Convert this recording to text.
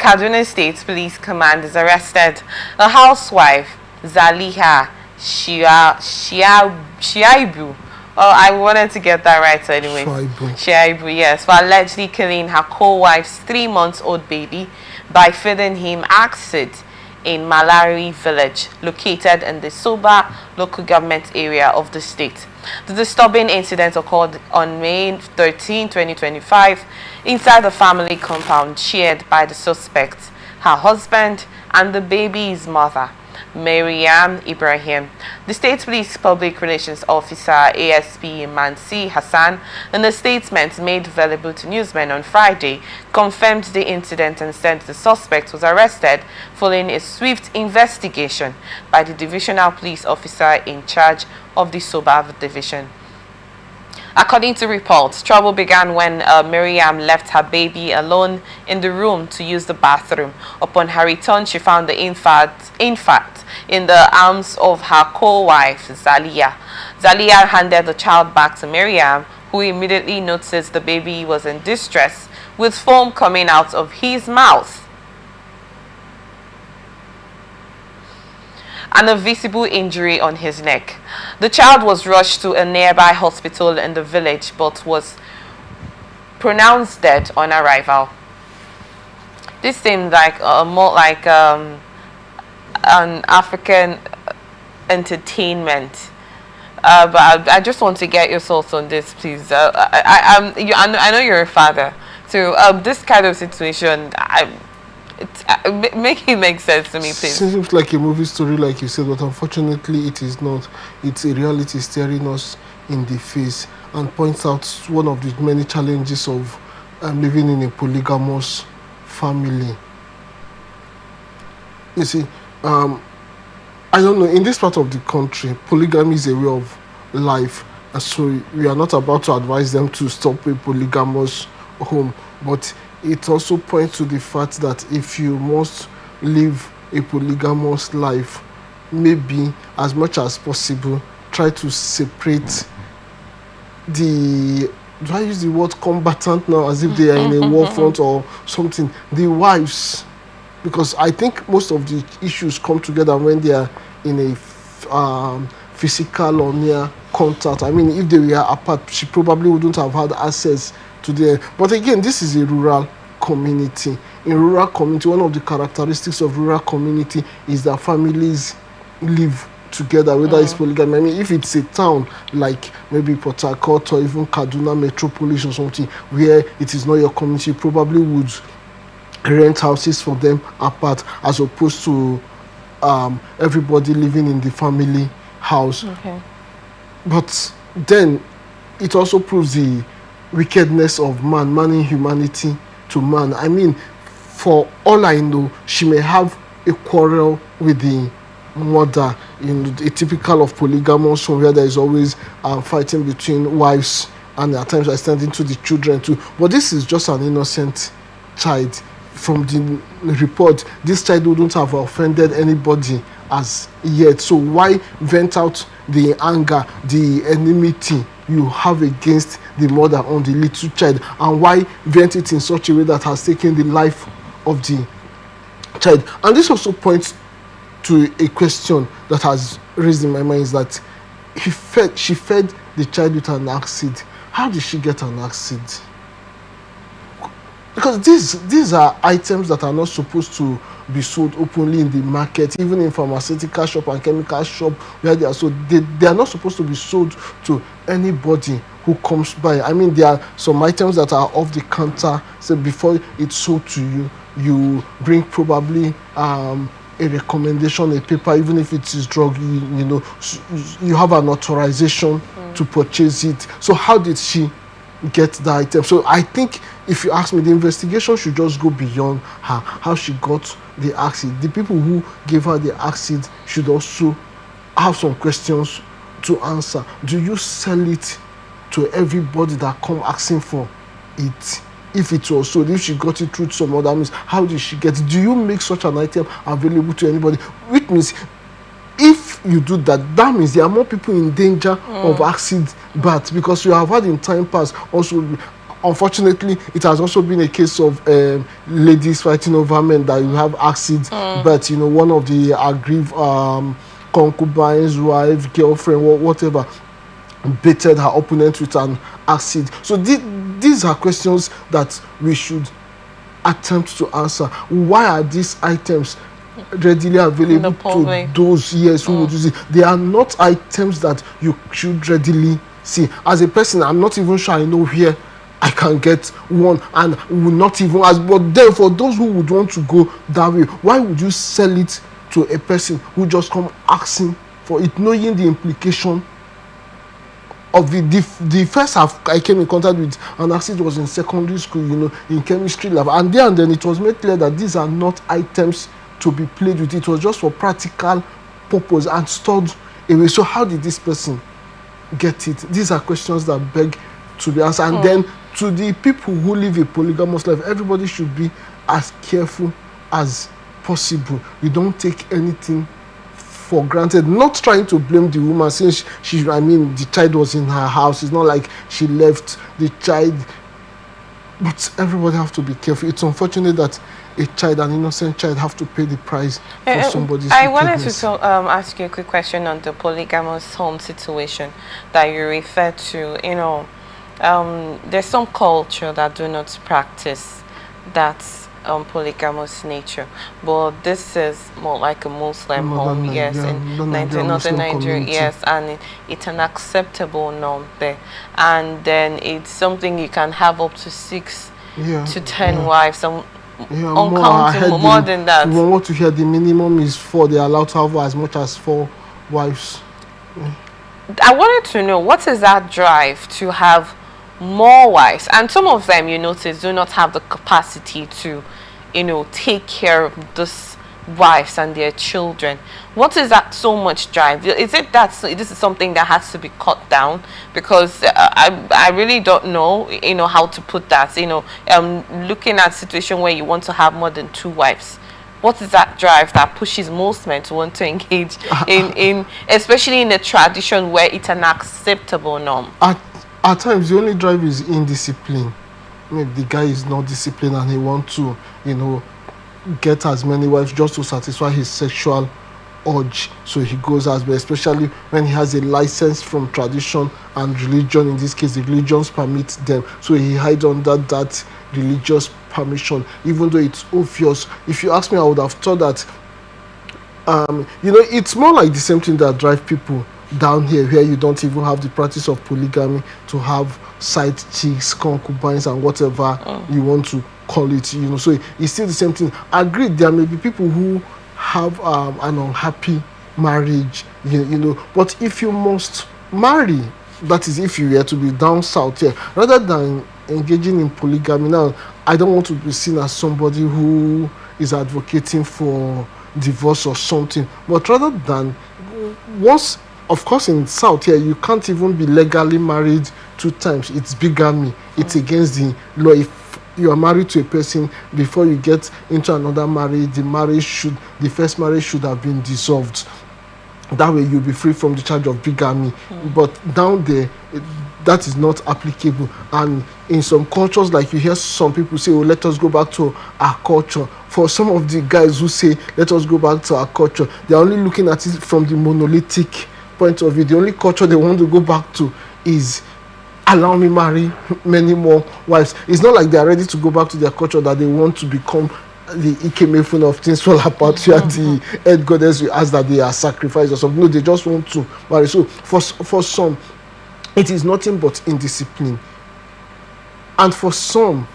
Kaduna State Police Command has arrested a housewife, Zaliha Shuaibu. Oh, I wanted to get that right, so anyway. Shuaibu, yes, for allegedly killing her co-wife's 3-month-old baby by feeding him acid in Malari village, located in the Soba Local government area of the state. The disturbing incident occurred on May 13, 2025, inside the family compound shared by the suspect, her husband, and the baby's mother, Maryam Ibrahim. The State Police Public Relations Officer, ASP Mansi Hassan, in a statement made available to newsmen on Friday, confirmed the incident and said the suspect was arrested following a swift investigation by the divisional police officer in charge of the Soba division. According to reports, trouble began when Miriam left her baby alone in the room to use the bathroom. Upon her return, she found the infant in the arms of her co-wife, Zaliha. Zaliha handed the child back to Miriam, who immediately noticed the baby was in distress, with foam coming out of his mouth and a visible injury on his neck. The child was rushed to a nearby hospital in the village but was pronounced dead on arrival. This seemed like more like an African entertainment. But I just want to get your thoughts on this, please. I know you're a father, so this kind of situation, make it make sense to me, please. It seems like a movie story, like you said, but unfortunately it is not. It's a reality staring us in the face and points out one of the many challenges of living in a polygamous family. You see, I don't know, in this part of the country, polygamy is a way of life, and so we are not about to advise them to stop a polygamous home, but it also points to the fact that if you must live a polygamous life, maybe as much as possible, try to separate the, do I use the word combatant now as if they are in a war front or something, the wives, because I think most of the issues come together when they are in a physical or near contact. I mean, if they were apart, she probably wouldn't have had access to them. But again, this is a rural community. In rural community, one of the characteristics of rural community is that families live together, whether it's polygamy. I mean, if it's a town like maybe Port Harcourt or even Kaduna Metropolis or something, where it is not your community, you probably would rent houses for them apart, as opposed to everybody living in the family house. Okay. But then it also proves the wickedness of man, inhumanity to man. I mean, for all I know, she may have a quarrel with the mother, a typical of polygamous home where there is always fighting between wives and at times extending to the children too. But this is just an innocent child. From the report, this child wouldn't have offended anybody as yet. So why vent out the anger, the enmity you have against the mother on the little child, and why vent it in such a way that has taken the life of the child? And this also points to a question that has raised in my mind, is that she fed the child with an acid. How did she get an acid? Because these are items that are not supposed to be sold openly in the market, even in pharmaceutical shop and chemical shop where they are sold. They are not supposed to be sold to anybody who comes by. I mean, there are some items that are off the counter. So before it's sold to you, you bring probably a recommendation, a paper, even if it is drug, you have an authorization to purchase it. So how did she get the item? So I think, if you ask me, the investigation should just go beyond her, how she got the acid. The people who gave her the acid should also have some questions to answer. Do you sell it to everybody that come asking for it? If it was sold, if she got it through some other means, how did she get it? Do you make such an item available to anybody? Which means, if you do that, that means there are more people in danger of acid bath, because you have had in time past also unfortunately, it has also been a case of ladies fighting over men, that you have acid, but you know, one of the aggrieved concubines, wife, girlfriend, whatever, baited her opponent with an acid. So these are questions that we should attempt to answer. Why are these items readily available to those, yes, who would use it? They are not items that you should readily see. As a person, I'm not even sure I know where I can get one, and will not even ask. But then for those who would want to go that way, why would you sell it to a person who just come asking for it, knowing the implication of the first I came in contact with an acid was in secondary school, you know, in chemistry lab, and then it was made clear that these are not items to be played with. It was just for practical purpose and stored away. So how did this person get it? These are questions that beg to be answered. And then to the people who live a polygamous life, everybody should be as careful as possible. You don't take anything for granted. Not trying to blame the woman, since the child was in her house. It's not like she left the child. But everybody have to be careful. It's unfortunate that a child, an innocent child, have to pay the price for somebody's I wanted to ask you a quick question on the polygamous home situation that you referred to. You know, there's some culture that do not practice that polygamous nature, but this is more like a Muslim home, yes, in northern Nigeria, yes, and it's an acceptable norm there, and then it's something you can have up to 6 to 10 wives, uncountable, more than that. We want to hear the minimum is 4. They're allowed to have as much as 4 wives. I wanted to know, what is that drive to have more wives? And some of them, you notice, do not have the capacity to, you know, take care of these wives and their children. What is that so much drive? Is it that this is something that has to be cut down? Because I really don't know, you know, how to put that. You know, looking at a situation where you want to have more than 2 wives, what is that drive that pushes most men to want to engage in especially in a tradition where it's an acceptable norm? At times, the only drive is indiscipline. Maybe the guy is not disciplined and he wants to, you know, get as many wives just to satisfy his sexual urge. So he goes as well, especially when he has a license from tradition and religion. In this case, the religions permit them. So he hides under that religious permission, even though it's obvious. If you ask me, I would have thought that, you know, it's more like the same thing that drive people down here, where you don't even have the practice of polygamy, to have side chicks, concubines, and whatever you want to call it, you know. So it's still the same thing. Agreed, there may be people who have an unhappy marriage, you know, but if you must marry, that is if you were to be down south here, rather than engaging in polygamy. Now, I don't want to be seen as somebody who is advocating for divorce or something, but rather than, once, of course, in South here, you can't even be legally married 2 times. It's bigamy. It's against the law. If you are married to a person, before you get into another marriage, the first marriage should have been dissolved. That way you'll be free from the charge of bigamy. But down there, that is not applicable. And in some cultures, like you hear some people say, oh, let us go back to our culture. For some of the guys who say, let us go back to our culture, they're only looking at it from the monolithic point of view. The only culture they want to go back to is, allow me marry many more wives. It's not like they are ready to go back to their culture, that they want to become the Ikemefun of things fall apart, where the head goddess will ask that they are sacrificed or something. No, they just want to marry. So for some, it is nothing but indiscipline. And for some,